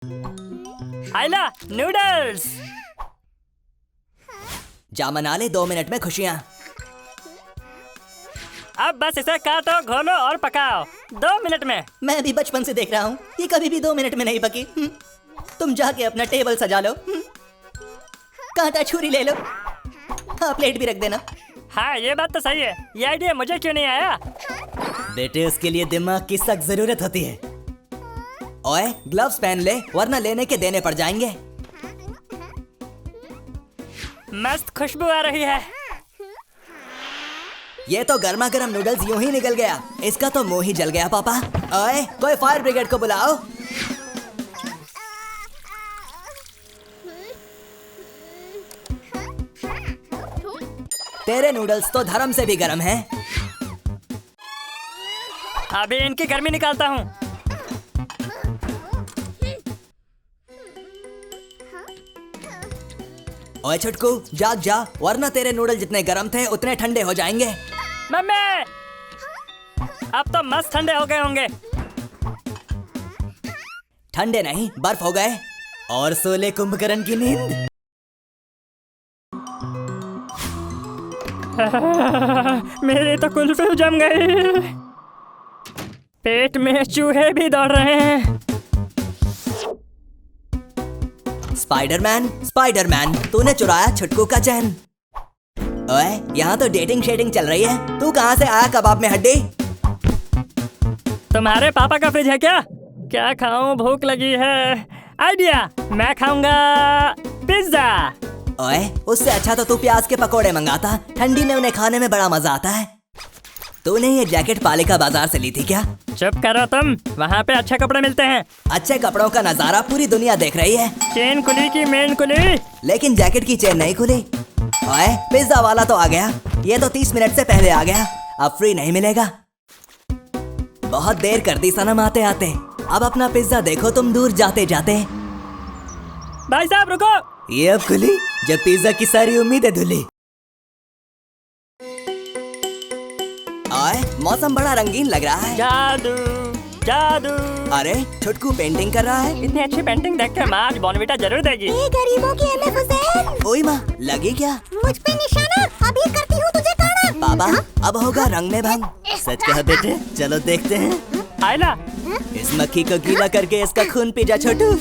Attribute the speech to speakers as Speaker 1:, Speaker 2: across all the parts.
Speaker 1: आइला noodles.
Speaker 2: जा मना ले 2 मिनट में खुशियाँ।
Speaker 1: अब बस इसे काटो, घोलो और पकाओ 2 मिनट में।
Speaker 2: मैं भी बचपन से देख रहा हूँ, ये कभी भी 2 मिनट में नहीं पकी। तुम जाके अपना टेबल सजा लो, कांटा छुरी ले लो, हाँ प्लेट भी रख देना।
Speaker 1: हाँ ये बात तो सही है, ये आइडिया मुझे क्यों नहीं आया?
Speaker 2: बेटे उसके लिए दिमाग की सख्त जरूरत होती है। ओए ग्लव्स पहन ले वरना लेने के देने पड़ जाएंगे।
Speaker 1: मस्त खुशबू आ रही है।
Speaker 2: ये तो गर्मा गर्म नूडल्स यूं ही निकल गया, इसका तो मुंह ही जल गया पापा। ओए कोई फायर ब्रिगेड को बुलाओ। तेरे नूडल्स तो धर्म से भी गर्म हैं।
Speaker 1: अभी इनकी गर्मी निकालता हूँ।
Speaker 2: ओए छुटकू जाग जा, वरना तेरे नूडल जितने गर्म थे उतने ठंडे हो जाएंगे।
Speaker 1: मम्मी अब तो मस्त ठंडे हो गए होंगे।
Speaker 2: ठंडे नहीं बर्फ हो गए। और सोले कुंभकर्ण की नींद।
Speaker 1: मेरी तो कुल्फी जम गई, पेट में चूहे भी दौड़ रहे हैं।
Speaker 2: स्पाइडरमैन तूने चुराया छुटकू का चैन। ओए यहाँ तो डेटिंग शेटिंग चल रही है, तू कहाँ से आया कबाब में हड्डी?
Speaker 1: तुम्हारे पापा का फ्रिज है क्या? क्या खाऊं, भूख लगी है। आइडिया, मैं खाऊंगा पिज्जा।
Speaker 2: ओए उससे अच्छा तो तू प्याज के पकोड़े मंगाता, ठंडी में उन्हें खाने में बड़ा मजा आता है। तूने ये जैकेट पालिका बाजार से ली थी क्या?
Speaker 1: चुप करो तुम, वहाँ पे अच्छे कपड़े मिलते हैं।
Speaker 2: अच्छे कपड़ों का नजारा पूरी दुनिया देख रही है।
Speaker 1: चेन खुली की मेन खुली,
Speaker 2: लेकिन जैकेट की चेन नहीं खुली। ओए पिज्जा वाला तो आ गया, ये तो 30 मिनट से पहले आ गया, अब फ्री नहीं मिलेगा। बहुत देर कर दी सनम आते आते, अब अपना पिज्जा देखो तुम दूर जाते जाते।
Speaker 1: भाई साहब रुको।
Speaker 2: ये अब खुली जब पिज्जा की सारी उम्मीदें धुली। ओए मौसम बड़ा रंगीन लग रहा है।
Speaker 1: जादू जादू।
Speaker 2: अरे छुटकू पेंटिंग कर रहा है।
Speaker 1: इतनी अच्छी पेंटिंग देखकर माँ आज बॉर्नविटा जरूर देगी।
Speaker 3: ये गरीबों की एमएफ हुसैन।
Speaker 2: ओए माँ लगी क्या?
Speaker 3: मुझ पे निशाना, अभी करती हूँ तुझे काना।
Speaker 2: पापा अब होगा रंग में भंग। सच कहा बेटे, चलो देखते हैं।
Speaker 1: आइला
Speaker 2: इस मक्खी को गीला करके इसका खून पी जा छोटू।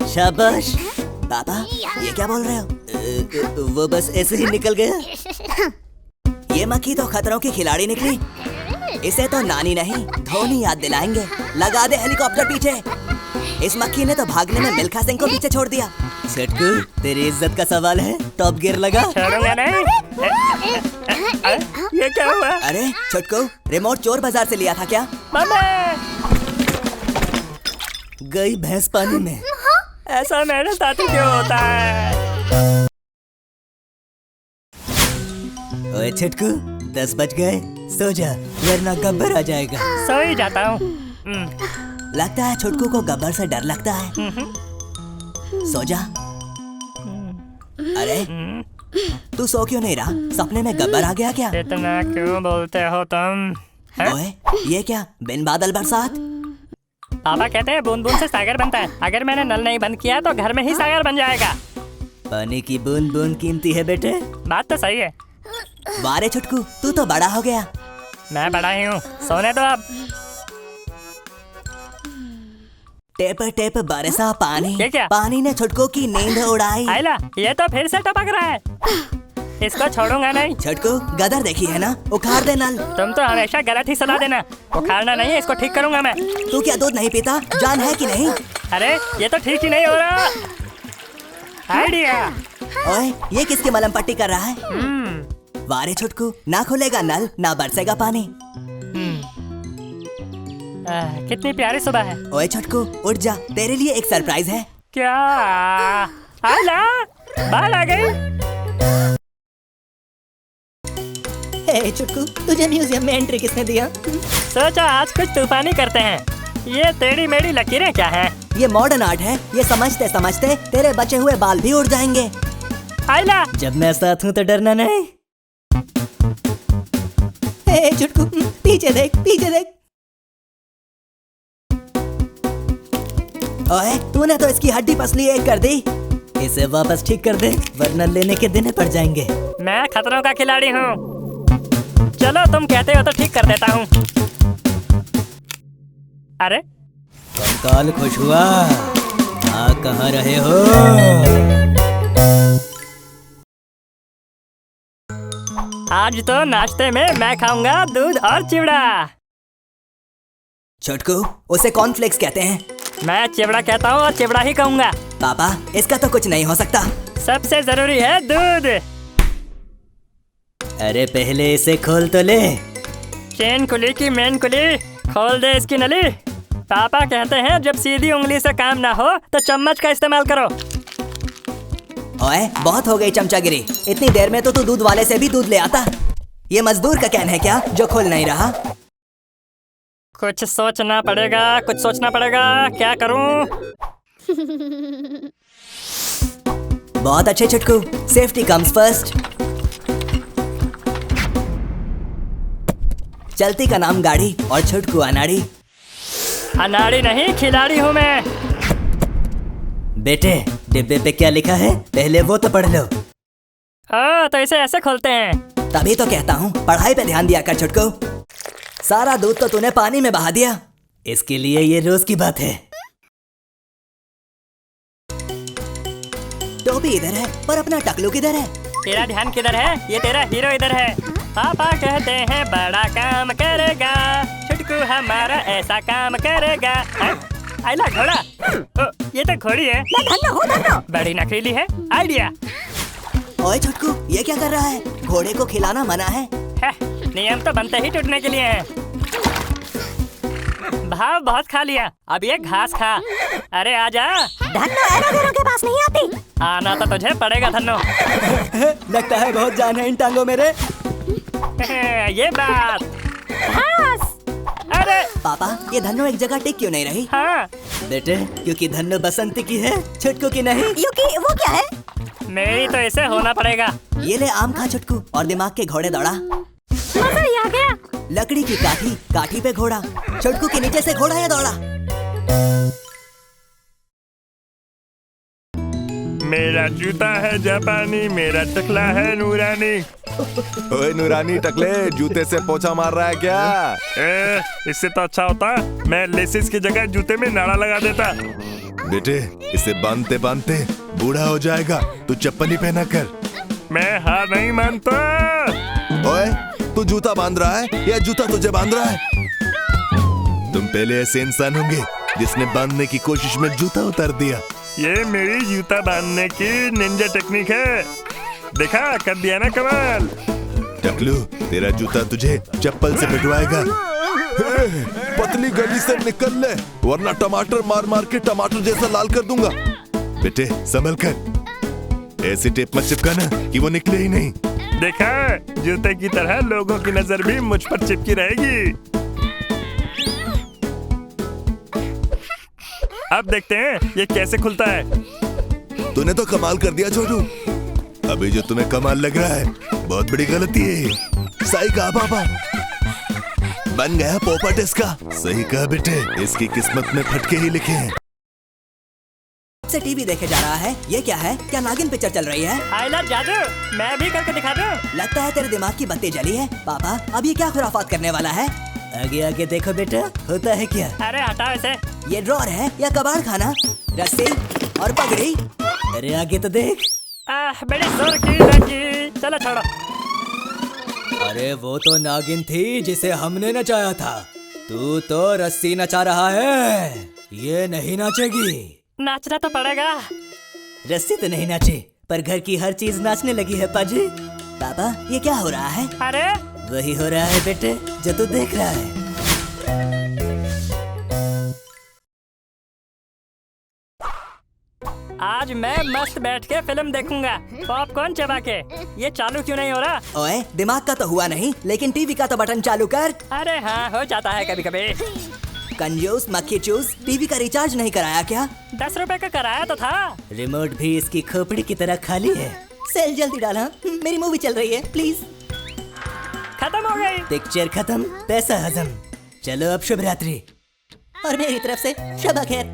Speaker 2: शाबाश। पापा ये क्या बोल रहे हो? वो बस ऐसे ही निकल गया। ये मक्खी तो खतरों की खिलाड़ी निकली, इसे तो नानी नहीं धोनी याद दिलाएंगे। लगा दे हेलीकॉप्टर पीछे। इस मक्खी ने तो भागने में मिल्खा सिंह को पीछे छोड़ दिया। छुटकू तेरी इज्जत का सवाल है, टॉप गियर लगा।
Speaker 1: छोड़ूंगा नहीं। ये क्या हुआ?
Speaker 2: अरे छुटकू रिमोट चोर बाजार से लिया था क्या?
Speaker 1: मम्मी
Speaker 2: गई भैंस पानी में।
Speaker 1: ऐसा मेरे साथ क्यों होता है?
Speaker 2: ओए छुटकू 10 बज गए, सो जा वरना गब्बर आ जाएगा।
Speaker 1: सो ही जाता हूँ।
Speaker 2: लगता है छुटकू को गब्बर से डर लगता है। सो जा। अरे तू सो क्यों नहीं रहा? सपने में गब्बर आ गया क्या?
Speaker 1: इतना क्यों बोलते हो तुम?
Speaker 2: ओए ये क्या बिन बादल बरसात?
Speaker 1: पापा कहते हैं बूंद बूंद से सागर बनता है, अगर मैंने नल नहीं बंद किया तो घर में ही सागर बन जाएगा।
Speaker 2: पानी की बूंद बूंद कीमती है बेटे।
Speaker 1: बात तो सही है।
Speaker 2: वारे छुटकू तू तो बड़ा हो गया।
Speaker 1: मैं बड़ा ही हूँ, सोने दो अब।
Speaker 2: टेप टेप बरसा पानी।
Speaker 1: ये क्या?
Speaker 2: पानी ने छुटकू की नींद उड़ाई।
Speaker 1: आइला ये तो फिर से टपक रहा है, इसको छोड़ूंगा नहीं।
Speaker 2: छुटकू गदर देखी है ना, उखाड़ दे नल।
Speaker 1: तुम तो हमेशा गलत ही सलाह देना। उखाड़ना नहीं है, इसको ठीक करूंगा मैं।
Speaker 2: तू क्या दूध नहीं पीता? जान है कि नहीं?
Speaker 1: अरे ये तो ठीक ही नहीं हो रहा। आइडिया।
Speaker 2: ओए ये किसकी मलम पट्टी कर रहा है? वारे छुटकू ना खुलेगा नल ना बरसेगा पानी।
Speaker 1: कितनी प्यारी सुबह है।
Speaker 2: ओए छुटकू उठ जा, तेरे लिए एक सरप्राइज है।
Speaker 1: क्या? आइला बाहर आ गई।
Speaker 2: हे छुटकू तुझे म्यूजियम में एंट्री किसने दिया?
Speaker 1: सोचा आज कुछ तूफानी करते हैं। ये टेढ़ी मेढ़ी लकीरें क्या हैं?
Speaker 2: ये मॉडर्न आर्ट है, ये समझते समझते तेरे बचे हुए बाल भी उड़ जाएंगे।
Speaker 1: आइला
Speaker 2: जब मैं साथ हूँ तो डरना नहीं। हे छुटकू पीछे देख पीछे देख। ओए, तूने तो इसकी हड्डी पसली एक कर दी। इसे वापस ठीक कर दे, वरना लेने के देने पड़ जाएंगे।
Speaker 1: मैं खतरों का खिलाड़ी हूँ। चलो तुम कहते हो तो ठीक कर देता हूँ। अरे
Speaker 2: कंकाल खुश हुआ, कहाँ रहे हो?
Speaker 1: आज तो नाश्ते में मैं खाऊंगा दूध और चिवड़ा।
Speaker 2: छोटकू, उसे कॉर्नफ्लेक्स कहते हैं।
Speaker 1: मैं चिवड़ा कहता हूँ और चिवड़ा ही कहूंगा।
Speaker 2: पापा, इसका तो कुछ नहीं हो सकता।
Speaker 1: सबसे जरूरी है दूध।
Speaker 2: अरे पहले इसे खोल तो ले।
Speaker 1: चेन कुली की मेन कुली, खोल दे इसकी नली। पापा कहते हैं जब सीधी उंगली से काम ना हो तो चम्मच का इस्तेमाल करो।
Speaker 2: ओए, बहुत हो गई चमचागिरी। इतनी देर में तो तू दूध वाले से भी दूध ले आता। ये मजदूर का कैन है क्या जो खोल नहीं रहा?
Speaker 1: कुछ सोचना पड़ेगा, कुछ सोचना पड़ेगा। क्या करूं?
Speaker 2: बहुत अच्छे छुटकू, सेफ्टी कम्स फर्स्ट। चलती का नाम गाड़ी और छुटकू अनाड़ी।
Speaker 1: अनाड़ी नहीं, खिलाड़ी हूँ मैं।
Speaker 2: बेटे, डिब्बे पे क्या लिखा है पहले वो तो पढ़ लो।
Speaker 1: तो इसे ऐसे खोलते हैं।
Speaker 2: तभी तो कहता हूँ पढ़ाई पे ध्यान दिया कर छुटकू। सारा दूध तो तूने पानी में बहा दिया। इसके लिए ये रोज की बात है। टोपी इधर है पर अपना टकलू किधर है?
Speaker 1: तेरा ध्यान किधर है? ये तेरा हीरो इधर है। पापा कहते हैं बड़ा काम करेगा, छुटकू हमारा ऐसा काम करेगा। आइला घोड़ा। ये तो घोड़ी है। बड़ी नखरीली है। आइडिया।
Speaker 2: ओए छुटकू, ये क्या कर रहा है? घोड़े को खिलाना मना है।
Speaker 1: नियम तो बनते ही टूटने के लिए हैं। भाव बहुत खा लिया, अब ये घास खा। अरे आजा।
Speaker 3: धन्नो एरोगेरो के पास नहीं आती।
Speaker 1: आना तो तुझे पड़ेगा धन्नो।
Speaker 2: लगता है बहुत जान है इन टांगों मेरे।
Speaker 1: ये बात। अरे
Speaker 2: पापा, ये धन्नो एक जगह टिक क्यों नहीं रही?
Speaker 1: हाँ,
Speaker 2: बेटे, क्योंकि धन्नो बसंती की है, छुटकू की नहीं।
Speaker 3: युकी, वो क्या है?
Speaker 1: मेरी तो इसे होना पड़ेगा।
Speaker 2: ये ले आम खा छुटकू और दिमाग के घोड़े दौड़ा।
Speaker 3: मजा ही आ गया।
Speaker 2: लकड़ी की काठी, काठी पे घोड़ा। छुटकू के नीचे से घोड़ा या दौड़ा।
Speaker 4: मेरा जूता है जापानी, मेरा टकला है नूरानी।
Speaker 5: ओए नूरानी टकले, जूते से पोछा मार रहा है क्या?
Speaker 4: इससे तो अच्छा होता मैं लेसिस की जगह जूते में नाड़ा लगा देता।
Speaker 5: बेटे, इसे बांधते बांधते बूढ़ा हो जाएगा, तू चप्पल ही पहना कर।
Speaker 4: मैं हार नहीं मानता।
Speaker 5: ओए, तू जूता बांध रहा है या जूता तुझे बांध रहा है? तुम पहले ऐसे इंसान होंगे जिसने बांधने की कोशिश में जूता उतार दिया।
Speaker 4: ये मेरी जूता बांधने की निंजा टेक्निक है। देखा, कर दिया ना कमाल।
Speaker 5: टकलू, तेरा जूता तुझे चप्पल से पिटवाएगा। पतली गली से निकल ले, वरना टमाटर मार मार के टमाटर जैसा लाल कर दूंगा। बेटे संभल कर, ऐसी टेप मत चिपकाना कि वो निकले ही नहीं।
Speaker 4: देखा, जूते की तरह लोगों की नजर भी मुझ पर चिपकी रहेगी। अब देखते हैं ये कैसे खुलता है।
Speaker 5: तूने तो कमाल कर दिया छोटू। अभी जो तुम्हें कमाल लग रहा है बहुत बड़ी गलती है। सही कहा पापा, बन गया पोपट इसका। सही कहा बेटे, इसकी किस्मत में फटके ही लिखे हैं।
Speaker 2: से टीवी देखे जा रहा है। ये क्या है? क्या नागिन पिक्चर चल रही है?
Speaker 1: हाइलाइट जादू, मैं भी करके दिखा दूं।
Speaker 2: लगता है तेरे दिमाग की बत्ती जली है। पापा, अब ये क्या खुराफात करने वाला है? आगे आगे देखो बेटा, होता है क्या?
Speaker 1: अरे हटाओ इसे।
Speaker 2: ये ड्रॉर है या कबाड़ खाना? रस्सी और पगड़ी। अरे आगे तो देख।
Speaker 1: बड़ी जोर की लगी। चलो छोड़ो।
Speaker 2: अरे वो तो नागिन थी जिसे हमने नचाया था। तू तो रस्सी नचा रहा है, ये नहीं नाचेगी।
Speaker 1: नाचना तो पड़ेगा।
Speaker 2: रस्सी तो नहीं नाचे, पर घर की हर चीज नाचने लगी है पाजी। पापा, ये क्या हो रहा है?
Speaker 1: अरे
Speaker 2: वही हो रहा है बेटे जो तू देख रहा है।
Speaker 1: आज मैं मस्त बैठ के फिल्म देखूंगा, पॉपकॉर्न चबा के। ये चालू क्यों नहीं हो रहा?
Speaker 2: ओए, दिमाग का तो हुआ नहीं, लेकिन टीवी का तो बटन चालू कर।
Speaker 1: अरे हाँ, हो जाता है कभी कभी।
Speaker 2: कंजूस मक्खी चूस, टीवी का रिचार्ज नहीं कराया क्या?
Speaker 1: 10 रुपए का कराया तो था।
Speaker 2: रिमोट भी इसकी खोपड़ी की तरह खाली है। सेल जल्दी डाला, मेरी मूवी चल रही है प्लीज।
Speaker 1: खत्म हो गई।
Speaker 2: पिक्चर खत्म, पैसा हजम। चलो अब शुभ रात्रि। और मेरी तरफ से शबा खैर।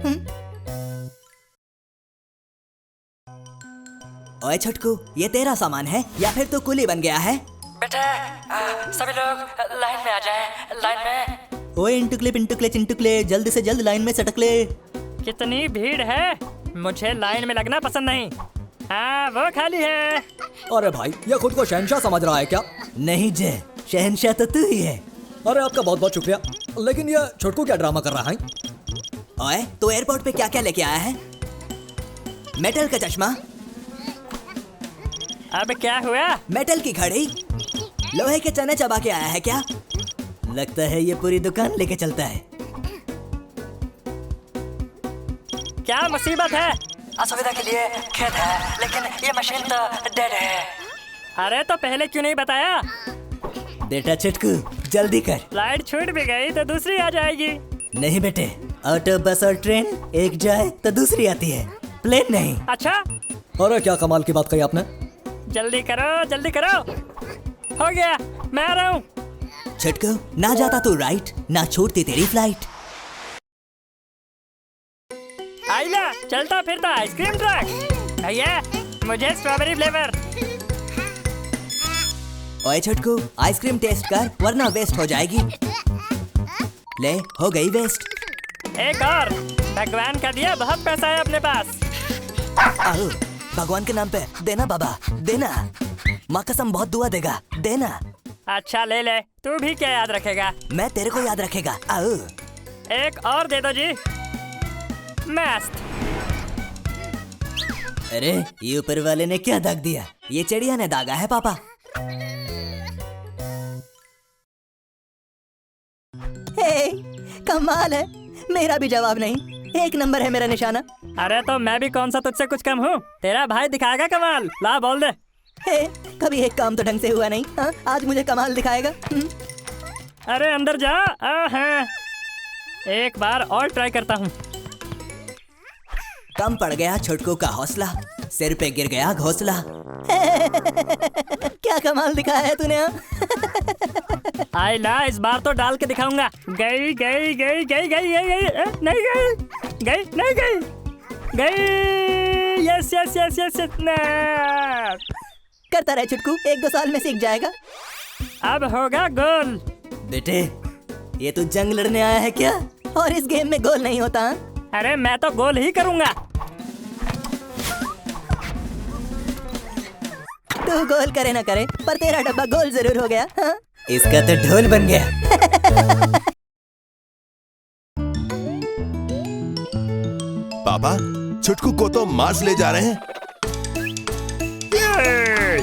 Speaker 2: ओए छोटकू, ये तेरा सामान है या फिर तू कुली बन गया है?
Speaker 1: बेटा सभी लोग लाइन में आ जाएं, लाइन में।
Speaker 2: ओए इंटुकले चिंटुकले, जल्द से जल्द लाइन में सटक ले।
Speaker 1: कितनी भीड़ है, मुझे लाइन में लगना पसंद नहीं। हाँ वो खाली है।
Speaker 6: अरे भाई, ये खुद को शहंशाह समझ रहा है क्या?
Speaker 2: नहीं जय, शहंशाह तो तू ही है।
Speaker 6: अरे आपका बहुत बहुत शुक्रिया, लेकिन ये छोटकू क्या ड्रामा कर रहा है?
Speaker 2: ओए तो एयरपोर्ट पे क्या क्या लेके आया है? मेटल का चश्मा,
Speaker 1: अब क्या हुआ?
Speaker 2: मेटल की घड़ी, लोहे के चने चबा के आया है क्या? लगता है ये पूरी दुकान लेके चलता है।
Speaker 1: क्या मुसीबत है? असुविधा के लिए खेद है, लेकिन ये मशीन तो डेड है। अरे तो पहले क्यों नहीं बताया?
Speaker 2: बेटा छोटकू, जल्दी कर।
Speaker 1: लाइट छूट भी गई तो दूसरी आ जाएगी।
Speaker 2: नहीं बेटे, ऑटो बस और ट्रेन एक जाए तो दूसरी आती है, प्लेन नहीं।
Speaker 1: अच्छा
Speaker 6: अरे क्या कमाल की बात कही आपने।
Speaker 1: जल्दी करो, जल्दी करो। हो गया, मैं आ रहा हूँ।
Speaker 2: छोटकू, ना जाता तू राइट, ना छूटती तेरी फ्लाइट।
Speaker 1: आइला, चलता फिरता आइसक्रीम ट्रक। भैया मुझे स्ट्रॉबेरी फ्लेवर।
Speaker 2: ओए छोटकू, आइसक्रीम टेस्ट कर वरना वेस्ट हो जाएगी। ले, हो गई वेस्ट।
Speaker 1: एक और। भगवान का दिया बहुत पैसा है अपने पास।
Speaker 2: आओ, भगवान के नाम पे देना बाबा, देना। माँ कसम बहुत दुआ देगा, देना।
Speaker 1: अच्छा ले ले, तू भी क्या याद रखेगा?
Speaker 2: मैं तेरे को याद रखेगा। आओ।
Speaker 1: एक और दे दो जी। मस्त।
Speaker 2: अरे ये ऊपर वाले ने क्या दाग दिया? ये चिड़िया ने दागा है पापा। हे, कमाल है, मेरा भी जवाब नहीं। एक नंबर है मेरा निशाना।
Speaker 1: अरे तो मैं भी कौन सा तुझसे कुछ कम हूँ? तेरा भाई दिखाएगा कमाल। ला बोल दे।
Speaker 2: हे, कभी एक काम तो ढंग से हुआ नहीं। हाँ, आज मुझे कमाल दिखाएगा।
Speaker 1: अरे अंदर जा। हाँ। एक बार और ट्राई करता हूँ।
Speaker 2: कम पड़ गया छोटकू का हौसला, सिर पे गिर गया घोंसला। क्या कमाल दिखाया है तूने।
Speaker 1: आइला, इस बार तो डाल के दिखाऊंगा। गई गई गई गई गई गई गई नहीं गई, गई नहीं गई, गई। Yes yes yes yes yes.
Speaker 2: करता रहे छोटकू, 1-2 साल में सीख जाएगा।
Speaker 1: अब होगा गोल।
Speaker 2: बेटे, ये तू जंग लड़ने आया है क्या? और इस गेम में गोल नहीं होता।
Speaker 1: अरे मैं तो गोल ही करूंगा।
Speaker 2: तू गोल करे ना करे, पर तेरा डब्बा गोल जरूर हो गया। हाँ? इसका तो ढोल बन गया।
Speaker 5: पापा, छुटकू को तो मार्स ले जा रहे हैं।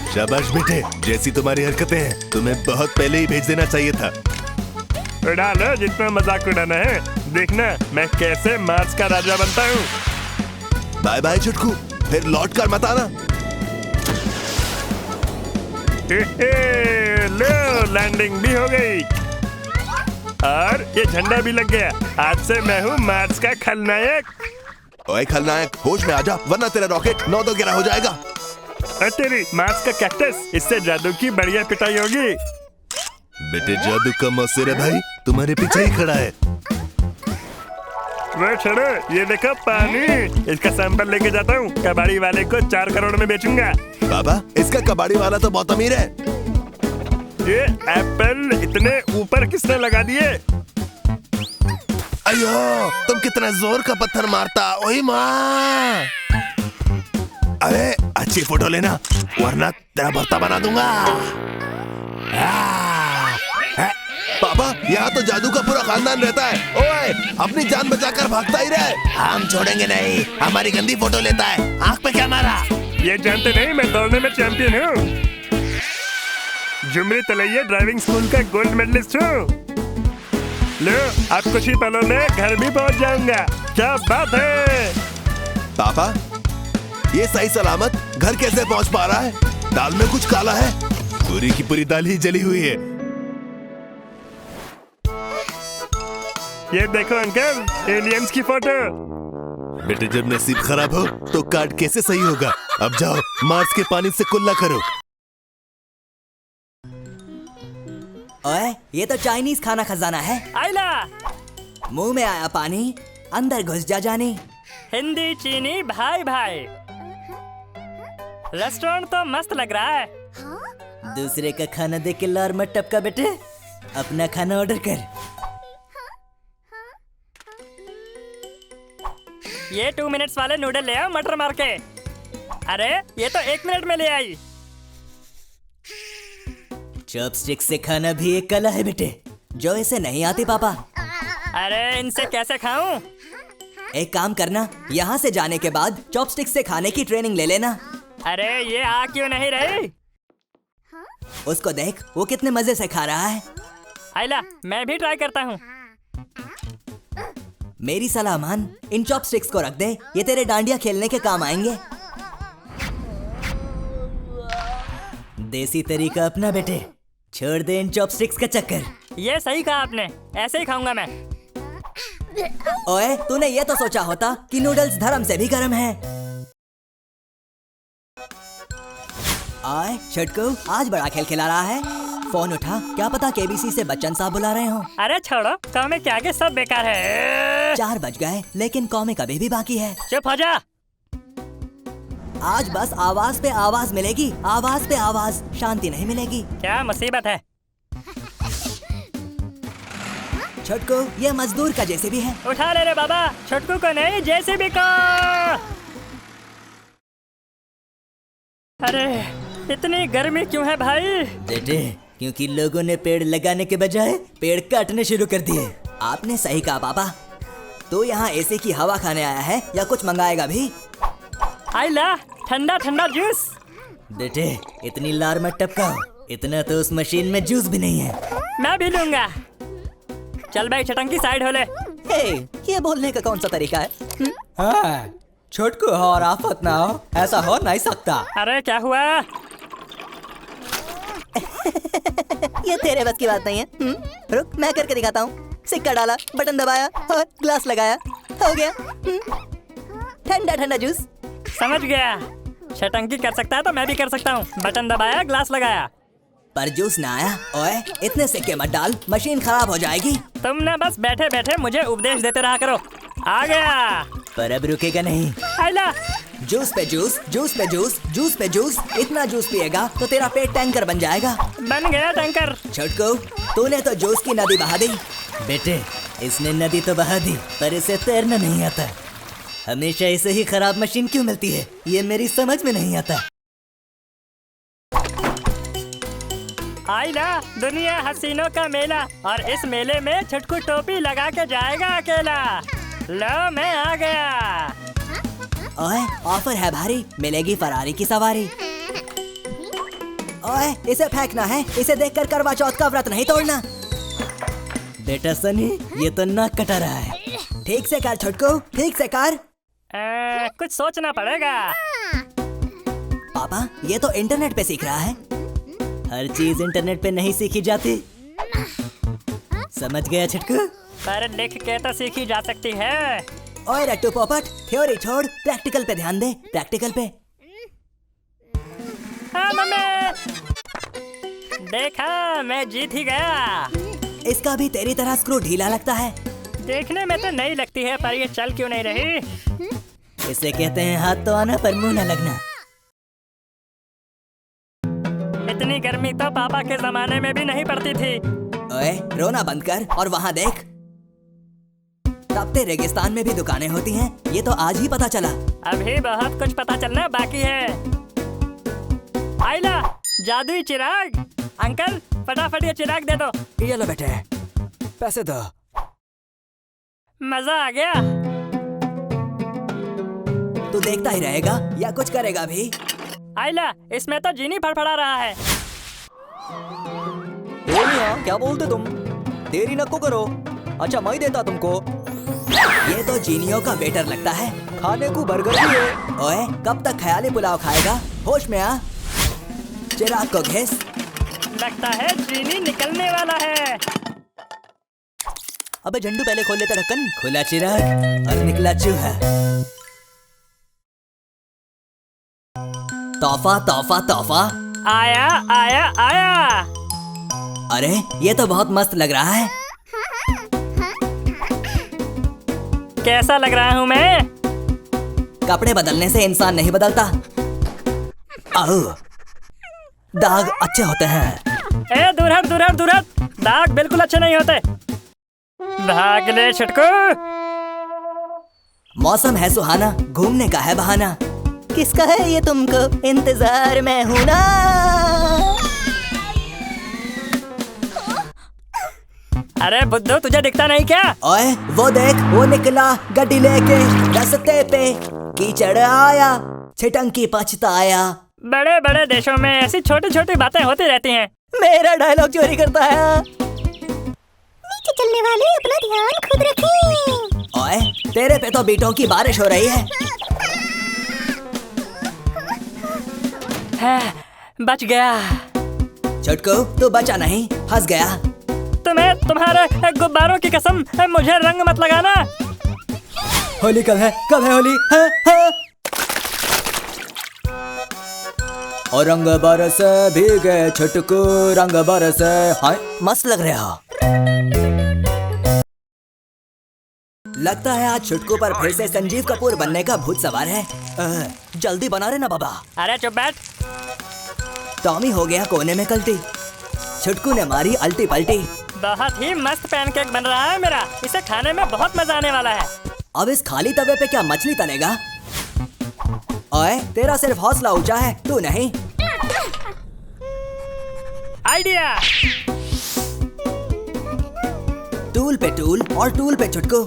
Speaker 5: शाबाश बेटे, जैसी तुम्हारी हरकतें हैं, तुम्हें बहुत पहले ही भेज देना चाहिए था।
Speaker 4: उड़ा लो जितना मजाक उड़ाना है, देखना मैं कैसे मार्स का राजा बनता हूँ।
Speaker 5: बाय बाय छुटकू, फिर लौट कर मत आना।
Speaker 4: लो, लैंडिंग भी हो गई और ये झंडा भी लग गया। आज से मैं हूँ मार्स का खलनायक।
Speaker 5: ओए खलनायक, होश में आ जा, वरना तेरा रॉकेट 9-2-11 हो जाएगा।
Speaker 4: और तेरी मार्स का कैक्टस, इससे जादू की बढ़िया पिटाई होगी।
Speaker 5: बेटे जादू का मौसेरा भाई तुम्हारे पीछे ही खड़ा है।
Speaker 4: वो छोड़ो, ये देखो पानी। इसका सैंपल लेके जाता हूँ, कबाड़ी वाले को 4 करोड़ में बेचूंगा।
Speaker 5: बाबा, इसका कबाड़ी वाला तो बहुत अमीर है।
Speaker 4: ये एप्पल इतने ऊपर किसने लगा दिए?
Speaker 5: अयो, तुम कितना जोर का पत्थर मारता। ओए माँ, अरे अच्छी फोटो लेना, वरना तेरा भर्ता बना दूंगा। पापा, यहाँ तो जादू का पूरा खानदान रहता है। ओए, अपनी जान बचाकर भागता ही रहे। हम छोड़ेंगे नहीं, हमारी गंदी फोटो लेता है। आँख पे क्या मारा?
Speaker 4: ये जानते नहीं मैं दौड़ने में चैंपियन हूँ। जुमरी तलैया ड्राइविंग स्कूल का गोल्ड मेडलिस्ट हूँ। लो, अब कुछ ही पलों में घर भी पहुँच जाऊंगा। क्या बात है?
Speaker 5: पापा, ये सही सलामत घर कैसे पहुँच पा रहा है? दाल में कुछ काला है। पूरी की पूरी दाल ही जली हुई है।
Speaker 4: ये देखो अंकल, एलियंस की फोटो।
Speaker 5: बेटे, जब नसीब खराब हो तो कार्ड कैसे सही होगा? अब जाओ, मार्स के पानी से कुल्ला करो।
Speaker 2: ओए, ये तो चाइनीज खाना खजाना है।
Speaker 1: आइला,
Speaker 2: मुंह में आया पानी, अंदर घुस जा जानी।
Speaker 1: हिंदी चीनी भाई भाई। रेस्टोरेंट तो मस्त लग रहा है।
Speaker 2: दूसरे का खाना देख के लार मत टपका बेटे, अपना खाना ऑर्डर कर।
Speaker 1: ये 2 मिनट्स वाले नूडल ले आओ मटर मार के। अरे ये तो 1 मिनट में ले आई।
Speaker 2: चॉपस्टिक से खाना भी एक कला है बेटे, जो इसे नहीं आती पापा।
Speaker 1: अरे इनसे कैसे खाऊं?
Speaker 2: एक काम करना, यहाँ से जाने के बाद चॉपस्टिक से खाने की ट्रेनिंग ले लेना।
Speaker 1: अरे ये आ क्यों नहीं रही?
Speaker 2: उसको देख, वो कितने मजे से खा रहा है।
Speaker 1: आइला मैं भी ट्राई करता हूँ।
Speaker 2: मेरी सलाह मान, इन चॉपस्टिक्स को रख दे, ये तेरे डांडिया खेलने के काम आएंगे। देसी तरीका अपना बेटे, छोड़ दे इन चॉपस्टिक्स का चक्कर।
Speaker 1: ये सही कहा आपने, ऐसे ही खाऊंगा मैं।
Speaker 2: ओए, तूने ये तो सोचा होता कि नूडल्स धर्म से भी गर्म है। आए छटकू, आज बड़ा खेल खिला रहा है। फोन उठा, क्या पता केबीसी से बच्चन साहब बुला रहे हो।
Speaker 1: अरे छोड़ो, कॉमिक के आगे सब बेकार है।
Speaker 2: 4 बज गए, लेकिन कॉमिक अभी भी बाकी है।
Speaker 1: चुप हो जा।
Speaker 2: आज बस आवाज पे आवाज मिलेगी, आवाज पे आवाज, शांति नहीं मिलेगी।
Speaker 1: क्या मुसीबत है?
Speaker 2: छटकू, ये मजदूर का जैसे भी है।
Speaker 1: उठा ले रे बाबा, छोटकू को नहीं जेसीबी को। अरे इतनी गर्मी क्यों है भाई?
Speaker 2: बेटे, क्योंकि लोगों ने पेड़ लगाने के बजाय पेड़ काटने शुरू कर दिए। आपने सही कहा पापा। तो यहाँ एसी की हवा खाने आया है या कुछ मंगाएगा भी?
Speaker 1: आइला ठंडा ठंडा जूस।
Speaker 2: बेटे, इतनी लार मत टपकाओ, इतना तो उस मशीन में जूस भी नहीं है।
Speaker 1: मैं भी लूंगा। चल भाई छटंकी साइड हो ले।
Speaker 2: हे, ये बोलने का कौन सा तरीका है? हाँ, छोटकू हो और आफत ना हो, ऐसा हो नहीं सकता।
Speaker 1: अरे क्या हुआ?
Speaker 2: ये तेरे बस की बात नहीं है। रुक, मैं करके दिखाता हूँ। सिक्का डाला, बटन दबाया और ग्लास लगाया, हो गया ठंडा ठंडा जूस।
Speaker 1: समझ गया, छटंकी कर सकता है तो मैं भी कर सकता हूँ। बटन दबाया, ग्लास लगाया,
Speaker 2: पर जूस ना आया। ओए, इतने सिक्के मत डाल, मशीन खराब हो जाएगी।
Speaker 1: तुम ना बस बैठे बैठे मुझे उपदेश देते रहा करो। आ गया।
Speaker 2: पर अब रुकेगा नहीं।
Speaker 1: आइला
Speaker 2: जूस पे जूस, जूस पे जूस, जूस पे जूस, इतना जूस पिएगा तो तेरा पेट टैंकर बन जाएगा।
Speaker 1: बन गया टैंकर।
Speaker 2: छोटकू, तूने तो जूस की नदी बहा दी। बेटे, इसने नदी तो बहा दी, पर इसे तैरना नहीं आता। हमेशा ऐसे ही खराब मशीन क्यों मिलती है, ये मेरी समझ में नहीं आता।
Speaker 1: आइला, दुनिया हसीनों का मेला, और इस मेले में छुटकू टोपी लगा के जाएगा अकेला। लो मैं आ गया।
Speaker 2: ओए, ऑफर है भारी, मिलेगी फरारी की सवारी। ओए, इसे फेंकना है, इसे देखकर करवा चौथ का व्रत नहीं तोड़ना। बेटा सनी, ये तो नाक कटा रहा है। ठीक से कर छोटकू, ठीक से कर।
Speaker 1: कुछ सोचना पड़ेगा।
Speaker 2: पापा, ये तो इंटरनेट पे सीख रहा है। हर चीज इंटरनेट पे नहीं सीखी जाती। समझ गया छटकू?
Speaker 1: पर लिख के तो सीखी जा सकती है।
Speaker 2: ओए रट्टू पोपट, थ्योरी छोड़, प्रैक्टिकल पे ध्यान दे, प्रैक्टिकल पे।
Speaker 1: हाँ मम्मी, देखा मैं जीत ही गया।
Speaker 2: इसका भी तेरी तरह स्क्रू ढीला लगता है।
Speaker 1: देखने में तो नहीं लगती है, पर ये चल क्यों नहीं रही?
Speaker 2: इसे कहते हैं हाथ तो आना पर मुंह न लगना।
Speaker 1: इतनी गर्मी तो पापा के जमाने में भी नहीं पड़ती थी।
Speaker 2: ओए, रोना बंद कर और वहाँ देख। तपते रेगिस्तान में भी दुकानें होती हैं, ये तो आज ही पता चला।
Speaker 1: अभी बहुत कुछ पता चलना बाकी है। आइला, जादुई चिराग। अंकल, फटाफट ये चिराग दे दो।
Speaker 6: ये लो बेटे, पैसे दो।
Speaker 1: मजा आ गया।
Speaker 2: तू देखता ही रहेगा या कुछ करेगा भी?
Speaker 1: आइला, इसमें तो जीनी फड़फड़ा रहा है।
Speaker 6: क्या बोलते तुम? देरी न को करो। अच्छा, मैं देता तुमको।
Speaker 2: ये तो जीनियों का वेटर लगता है।
Speaker 6: खाने को बर्गर भी है।
Speaker 2: ओए, कब तक ख्याली पुलाव खाएगा? होश में आ। चिराग को घिस।
Speaker 1: लगता है जीनी निकलने वाला है।
Speaker 2: अबे झंडू, पहले खोल लेता ढक्कन। खुला चिराग और निकला चूहा। तोहफा तोहफा तोहफा।
Speaker 1: आया आया आया।
Speaker 2: अरे, ये तो बहुत मस्त लग रहा है।
Speaker 1: कैसा लग रहा हूँ मैं?
Speaker 2: कपड़े बदलने से इंसान नहीं बदलता। आओ, दाग अच्छे होते हैं।
Speaker 1: ए दूर हट दूर हट दूर हट, दाग बिल्कुल अच्छे नहीं होते। भाग ले छुटकू।
Speaker 2: मौसम है सुहाना, घूमने का है बहाना। किसका है ये तुमको इंतजार में हूं ना।
Speaker 1: अरे बुद्धू तुझे दिखता नहीं क्या?
Speaker 2: ओए वो देख, वो निकला गड्डी लेके रास्ते पे, कीचड़ आया छिटंकी पछताया।
Speaker 1: बड़े बड़े देशों में ऐसी छोटी छोटी बातें होती रहती हैं।
Speaker 2: मेरा डायलॉग चोरी करता है।
Speaker 3: नीचे चलने वाले अपना ध्यान खुद रखें।
Speaker 2: ओए तेरे पे तो बीटों की बारिश हो रही है।
Speaker 1: बच गया।
Speaker 2: छुटकू तू बचा नहीं, फंस गया।
Speaker 1: तुम्हें तुम्हारे गुब्बारों की कसम, मुझे रंग मत लगाना।
Speaker 2: होली कब है? कब है होली? हाँ। और रंग बरस भीगे छुटकू, रंग बरस। हाय मस्त लग रहा हो। लगता है आज छुटकू पर फिर से संजीव कपूर बनने का भूत सवार है। जल्दी बना रहे ना बाबा।
Speaker 1: अरे चुप बैठ।
Speaker 2: टॉमी हो गया कोने में कल्टी, छुटकू ने मारी अल्टी पल्टी।
Speaker 1: बहुत ही मस्त पैनकेक बन रहा है मेरा, इसे खाने में बहुत मजा आने वाला है।
Speaker 2: अब इस खाली तवे पे क्या मछली तलेगा? ओए तेरा सिर्फ हौसला ऊंचा है, तू नहीं।
Speaker 1: आइडिया।
Speaker 2: टूल पे टूल और टूल पे छुटकू।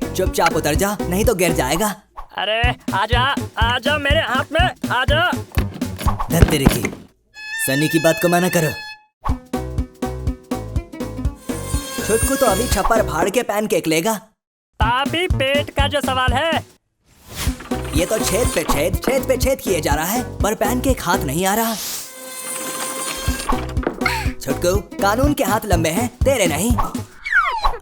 Speaker 2: चुपचाप उतर जा, नहीं तो गिर जाएगा।
Speaker 1: अरे आजा आजा मेरे हाथ में आजा।
Speaker 2: धत्तेरे की सनी की बात को मना करो। छुटकू तो अभी छप्पर फाड़ के पैनकेक लेगा।
Speaker 1: पापी पेट का जो सवाल है,
Speaker 2: ये तो छेद पे छेद किए जा रहा है, पर पैनकेक हाथ नहीं आ रहा। छुटकू कानून के हाथ लंबे हैं, तेरे नहीं।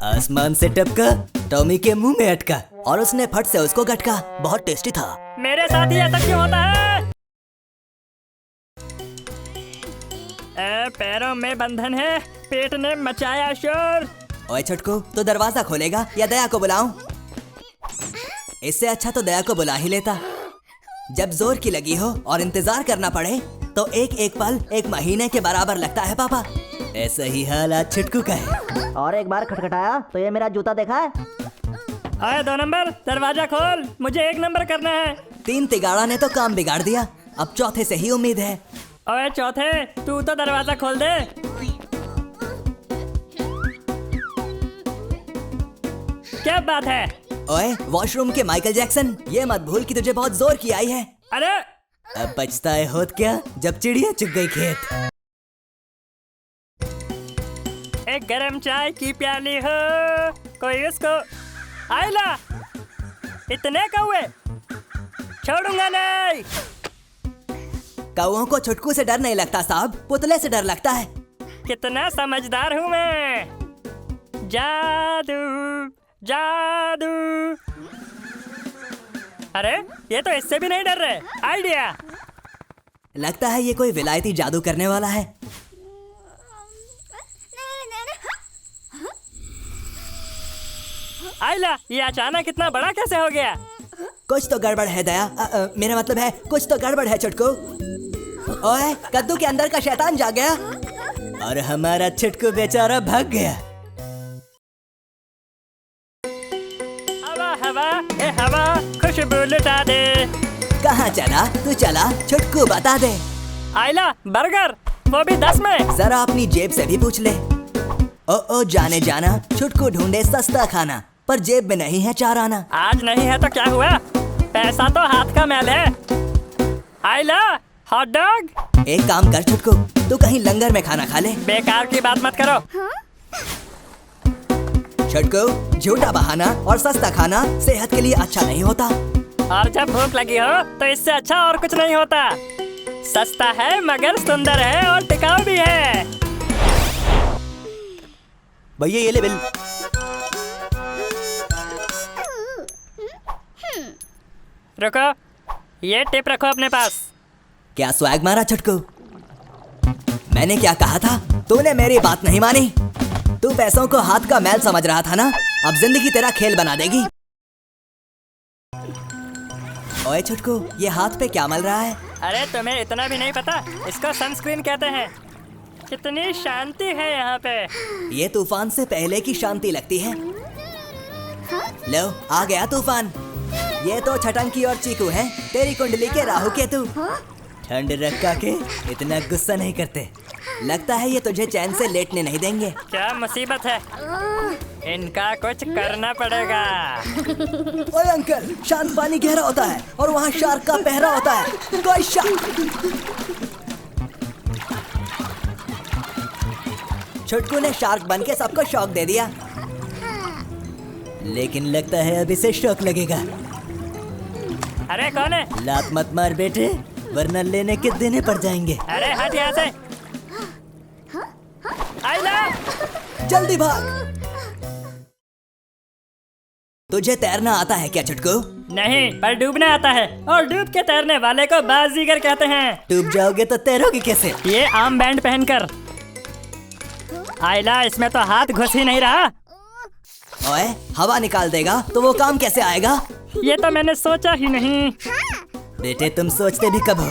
Speaker 2: आसमान से टपका, टॉमी के मुंह में अटका और उसने फट से उसको गटका। बहुत टेस्टी था।
Speaker 1: मेरे साथ ही ऐसा क्यों होता है? पैरों में बंधन है, पेट ने मचाया शोर।
Speaker 2: ओए छुटकू तो दरवाजा खोलेगा या दया को बुलाऊं? इससे अच्छा तो दया को बुला ही लेता। जब जोर की लगी हो और इंतजार करना पड़े तो एक एक पल एक महीने के बराबर लगता है पापा। ऐसा ही हाल आज छुटकू का है।
Speaker 3: और एक बार खटखटाया तो ये मेरा जूता देखा है?
Speaker 1: अरे 2 नंबर दरवाजा खोल, मुझे 1 नंबर करना है।
Speaker 2: 3 तिगाड़ा ने तो काम बिगाड़ दिया, अब चौथे से ही उम्मीद है।
Speaker 1: ओए चौथे तू तो दरवाजा खोल दे। क्या बात है?
Speaker 2: ओए वॉशरूम के माइकल जैक्सन, ये मत भूल कि तुझे बहुत जोर की आई है।
Speaker 1: अरे
Speaker 2: अब पछताए होत क्या जब चिड़िया चुग गई खेत।
Speaker 1: एक गरम चाय की प्याली हो, कोई उसको। आइला इतने कौवे, छोड़ूंगा नहीं।
Speaker 2: कौओं को छुटकू से डर नहीं लगता साहब, पुतले से डर लगता है।
Speaker 1: कितना समझदार हूँ मैं। जादू जादू। अरे ये तो इससे भी नहीं डर रहे। आइडिया।
Speaker 2: लगता है ये कोई विलायती जादू करने वाला है।
Speaker 1: आइला ये अचानक इतना बड़ा कैसे हो गया?
Speaker 2: कुछ तो गड़बड़ है दया। मेरा मतलब है कुछ तो गड़बड़ है छुटकू। ओए कद्दू के अंदर का शैतान जा गया और हमारा छुटकू बेचारा भाग गया।
Speaker 1: हवा हवा ए हवा, खुशबू लुटा दे।
Speaker 2: कहाँ चला तू? चला छुटकू बता दे।
Speaker 1: आइला बर्गर, वो भी 10 में।
Speaker 2: जरा अपनी जेब से भी पूछ ले। ओ जाने जाना, छुटकू ढूंढे सस्ता खाना, पर जेब में नहीं है 4 आना।
Speaker 1: आज नहीं है तो क्या हुआ, पैसा तो हाथ का मैल है। आइला हॉट डॉग।
Speaker 2: एक काम कर छुटकू, तू कहीं लंगर में खाना खा ले।
Speaker 1: बेकार की बात मत करो।
Speaker 2: छुटकू झूठा बहाना और सस्ता खाना सेहत के लिए अच्छा नहीं होता।
Speaker 1: और जब भूख लगी हो तो इससे अच्छा और कुछ नहीं होता। सस्ता है मगर सुंदर है और टिकाऊ भी है।
Speaker 2: भैया ये ले बिल।
Speaker 1: रुको, ये टिप रखो अपने पास।
Speaker 2: क्या स्वैग मारा छुटकू? मैंने क्या कहा था? तूने मेरी बात नहीं मानी। तू पैसों को हाथ का मैल समझ रहा था ना, अब जिंदगी तेरा खेल बना देगी। ओए छुटकू, ये हाथ पे क्या मल रहा है?
Speaker 1: अरे तुम्हें इतना भी नहीं पता, इसको सनस्क्रीन कहते हैं। कितनी शांति है यहाँ पे।
Speaker 2: ये तूफान से पहले की शांति लगती है। लो आ गया तूफान। ये तो छटंकी और चीकू हैं, तेरी कुंडली के राहु केतु। ठंड रखा के इतना गुस्सा नहीं करते। लगता है ये तुझे चैन से लेटने नहीं देंगे।
Speaker 1: क्या मुसीबत है, इनका कुछ करना पड़ेगा।
Speaker 2: ओए अंकल, शांत पानी गहरा होता है और वहाँ शार्क का पहरा होता है। कोई छुटकू ने शार्क बन के सबको शौक दे दिया, लेकिन लगता है अब इसे शौक लगेगा।
Speaker 1: अरे कौन है?
Speaker 2: लात मत मार बेटे, वरना लेने के देने पड़ जाएंगे।
Speaker 1: अरे हट यहाँ से। आइला,
Speaker 2: जल्दी भाग। तुझे तैरना आता है क्या छुटकू?
Speaker 1: नहीं, पर डूबना आता है, और डूब के तैरने वाले को बाजीगर कहते हैं।
Speaker 2: डूब जाओगे तो तैरोगे कैसे?
Speaker 1: ये आर्म बैंड पहनकर। आइला, इसमें तो हाथ घुस ही नहीं रहा।
Speaker 2: ओए, हवा निकाल देगा तो वो काम कैसे आएगा?
Speaker 1: ये तो मैंने सोचा ही नहीं।
Speaker 2: बेटे तुम सोचते भी कब हो?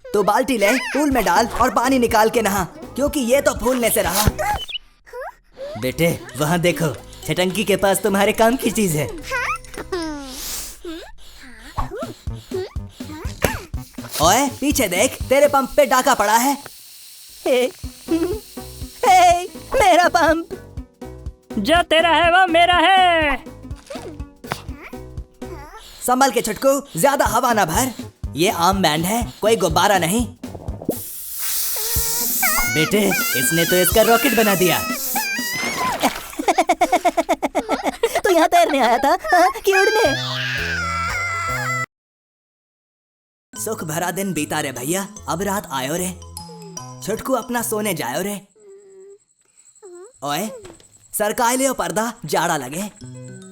Speaker 2: तो बाल्टी ले, पूल में डाल और पानी निकाल के नहा, क्योंकि ये तो फूलने से रहा। बेटे वहाँ देखो, छटंकी के पास तुम्हारे काम की चीज है। ओए पीछे देख, तेरे पंप पे डाका पड़ा है। हे, हे, मेरा पंप।
Speaker 1: जो तेरा है वो मेरा है।
Speaker 2: संभल के छुटकू, ज्यादा हवा ना भर। ये आर्म बैंड है, कोई गुब्बारा नहीं। बेटे इसने तो इसका रॉकेट बना दिया। तो यहाँ तैरने आया था कि उड़ने? सुख भरा दिन बीता रे भैया, अब रात आयो रे। छुटकू अपना सोने जायो रे। ओए सरकाए ले पर्दा, जाड़ा लगे।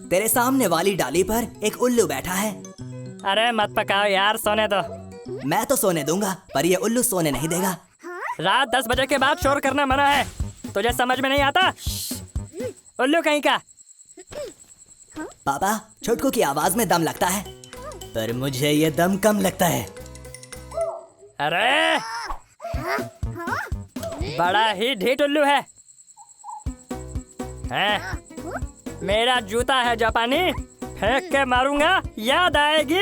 Speaker 2: तेरे सामने वाली डाली पर एक उल्लू बैठा है।
Speaker 1: अरे मत पकाओ यार, सोने दो।
Speaker 2: मैं तो सोने दूंगा, पर ये उल्लू सोने नहीं देगा।
Speaker 1: रात 10 बजे के बाद शोर करना मना है। तुझे समझ में नहीं आता? उल्लू कहीं का।
Speaker 2: पापा, छुटकू की आवाज में दम लगता है, पर मुझे ये दम कम लगता है।
Speaker 1: अरे बड़ा ही ढीठ उल्लू है। हैं? मेरा जूता है जापानी, फेंक के मारूंगा, याद आएगी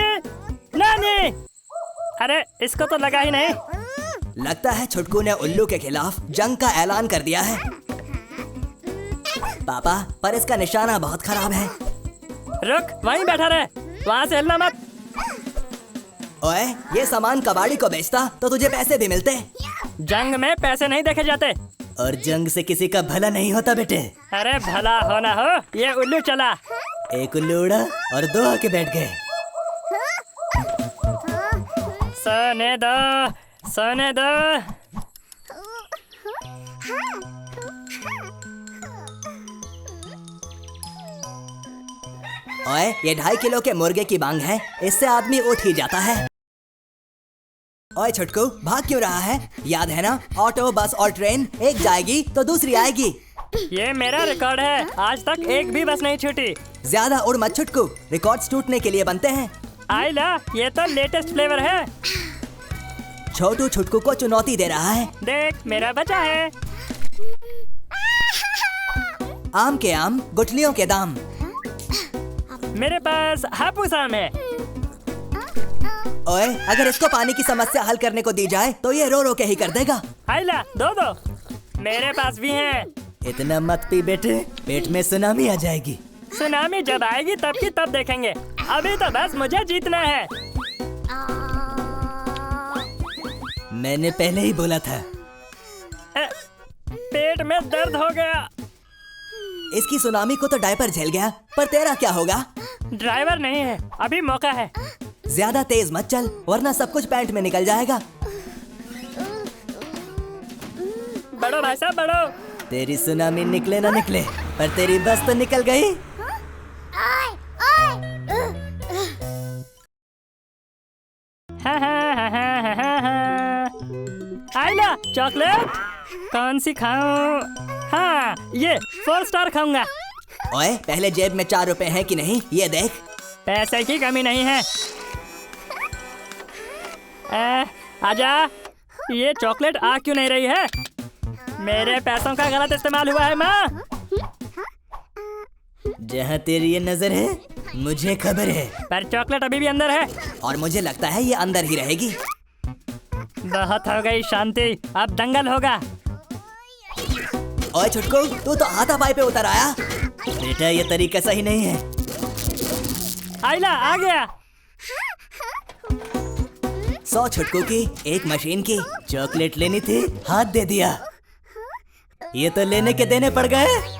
Speaker 1: नानी। अरे इसको तो लगा ही नहीं।
Speaker 2: लगता है छुटकू ने उल्लू के खिलाफ जंग का ऐलान कर दिया है। पापा, पर इसका निशाना बहुत खराब है।
Speaker 1: रुक, वहीं बैठा रहे, वहाँ से हिलना मत।
Speaker 2: ओए, ये सामान कबाड़ी को बेचता तो तुझे पैसे भी मिलते।
Speaker 1: जंग में पैसे नहीं देखे जाते,
Speaker 2: और जंग से किसी का भला नहीं होता बेटे।
Speaker 1: अरे भला होना हो, ये उल्लू चला।
Speaker 2: एक उल्लू उड़ा और दो आके बैठ गए।
Speaker 1: सोने दो, सोने दो।
Speaker 2: ओए, ये 2.5 किलो के मुर्गे की बांग है, इससे आदमी उठ ही जाता है। ओए छुटकू, भाग क्यों रहा है? याद है ना, ऑटो, बस और ट्रेन, एक जाएगी तो दूसरी आएगी।
Speaker 1: ये मेरा रिकॉर्ड है, आज तक एक भी बस नहीं छूटी।
Speaker 2: ज्यादा उड़ मत छुटकू, रिकॉर्ड्स टूटने के लिए बनते हैं।
Speaker 1: आइला, ये तो लेटेस्ट फ्लेवर है।
Speaker 2: छोटू छुटकू को चुनौती दे रहा है।
Speaker 1: देख, मेरा बचा है।
Speaker 2: आम के आम, गुठलियों के दाम।
Speaker 1: मेरे पास हापूस आम है।
Speaker 2: ओए, अगर इसको पानी की समस्या हल करने को दी जाए तो ये रो रो के ही कर देगा।
Speaker 1: आइला, दो दो, मेरे पास भी है।
Speaker 2: इतना मत पी बेटे, पेट में सुनामी आ जाएगी।
Speaker 1: सुनामी जब आएगी तब की तब देखेंगे, अभी तो बस मुझे जीतना है।
Speaker 2: मैंने पहले ही बोला था।
Speaker 1: पेट में दर्द हो गया।
Speaker 2: इसकी सुनामी को तो डायपर झेल गया, पर तेरा क्या होगा?
Speaker 1: ड्राइवर नहीं है, अभी मौका है।
Speaker 2: ज्यादा तेज मत चल, वरना सब कुछ पैंट में निकल जाएगा।
Speaker 1: बढ़ो भाई साहब, बढ़ो।
Speaker 2: तेरी सुनामी निकले ना निकले, पर तेरी बस तो निकल गई।
Speaker 1: आइला, चॉकलेट कौन सी खाऊं? हाँ, ये 4 स्टार खाऊंगा।
Speaker 2: ओए, पहले जेब में 4 रुपए हैं कि नहीं, ये देख।
Speaker 1: पैसे की कमी नहीं है। आजा। ये चॉकलेट आ क्यों नहीं रही है? मेरे पैसों का गलत इस्तेमाल हुआ है माँ।
Speaker 2: जहाँ तेरी ये नजर है मुझे खबर है,
Speaker 1: पर चॉकलेट अभी भी अंदर है।
Speaker 2: और मुझे लगता है ये अंदर ही रहेगी।
Speaker 1: बहुत हो गई शांति, अब दंगल होगा।
Speaker 2: ओए छुटकू, तू तो हाथापाई पे उतर आया। बेटा ये तरीका सही नहीं है।
Speaker 1: आइला आ गया।
Speaker 2: 100 छुटकू की, एक मशीन की। चॉकलेट लेनी थी, हाथ दे दिया। ये तो लेने के देने पड़ गए।